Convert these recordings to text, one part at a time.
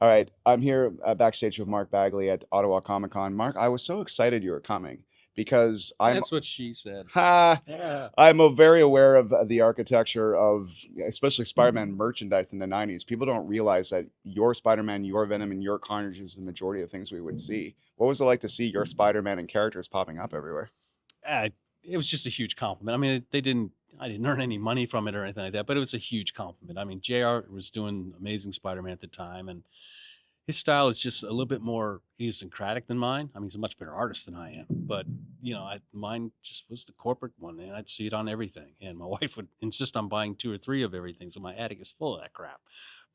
All right, I'm here backstage with Mark Bagley at Ottawa Comic Con. Mark, I was so excited you were coming because That's what she said. ha, Yeah. I'm very aware of the architecture of especially Spider-Man merchandise in the '90s. People don't realize that your Spider-Man, your Venom, and your Carnage is the majority of things we would see. What was it like to see your Spider-Man and characters popping up everywhere? Uh, it was just a huge compliment. I mean, I didn't earn any money from it or anything like that, but it was a huge compliment. I mean, JR was doing Amazing Spider-Man at the time, and his style is just a little bit more idiosyncratic than mine. I mean, he's a much better artist than I am, but mine just was the corporate one, and I'd see it on everything. And my wife would insist on buying two or three of everything, so my attic is full of that crap.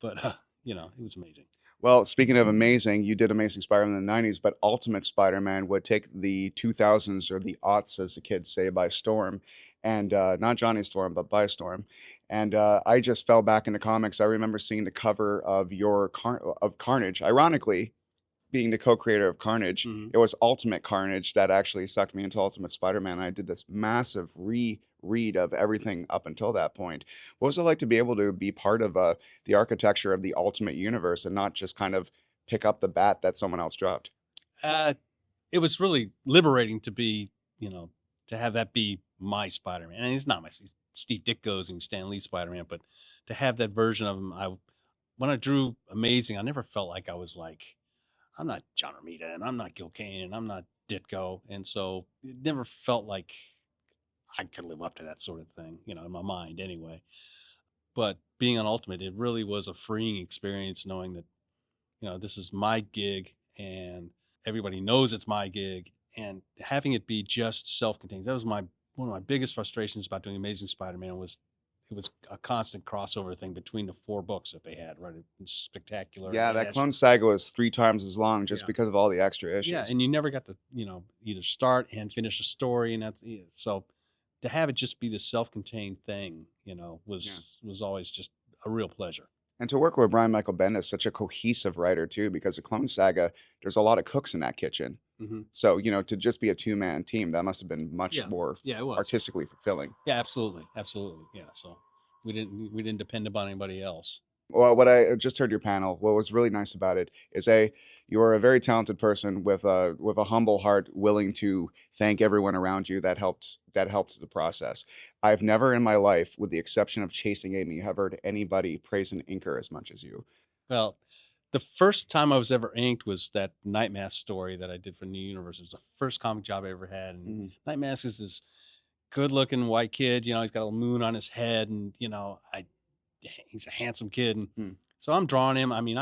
But it was amazing. Well, speaking of amazing, you did Amazing Spider-Man in the '90s, but Ultimate Spider-Man would take the 2000s or the aughts, as the kids say, by storm, and not Johnny Storm, but by storm. And I just fell back into comics. I remember seeing the cover of of Carnage. Ironically, being the co-creator of Carnage, Mhm. it was Ultimate Carnage that actually sucked me into Ultimate Spider-Man. I did this massive reread of everything up until that point. What was it like to be able to be part of the architecture of the Ultimate Universe and not just kind of pick up the bat that someone else dropped? Uh, it was really liberating to be, you know, to have that be my Spider-Man. And he's not he's Steve Ditko's and Stan Lee Spider-Man, but to have that version of him, when I drew Amazing, I never felt like I was like, I'm not John Romita and I'm not Gil Kane and I'm not Ditko. And so it never felt like I could live up to that sort of thing, in my mind anyway. But being on Ultimate, it really was a freeing experience knowing that, this is my gig and everybody knows it's my gig, and having it be just self-contained. That was my one of my biggest frustrations about doing Amazing Spider-Man was it was a constant crossover thing between the four books that they had, right? It was spectacular and Yeah, that Ash. Clone Saga was 3 times as long just Yeah. because of all the extra Yeah, issues. and you never got to, either start and finish a story, and that's so to have it just be this self-contained thing, Yeah. was always just a real pleasure. And to work with Brian Michael Bendis, such a cohesive writer too, because the Clone Saga, there's a lot of cooks in that kitchen. Hmm. So, to just be a two-man team, that must have been much Yeah, more yeah, it was. artistically fulfilling. Yeah, absolutely, absolutely. Yeah, so we didn't depend upon anybody else. Well, what I just heard your panel, what was really nice about it is you are a very talented person with a humble heart, willing to thank everyone around you that helped the process. I've never in my life, with the exception of Chasing Amy, have heard anybody praise an inker as much as you. Well, the first time I was ever inked was that Night Mask story that I did for New Universe. It was the first comic job I ever had, and Mhm. Night Mask is this good-looking white kid. He's got a moon on his head, and I he's a handsome kid, and Hmm. so I'm drawing him. I mean,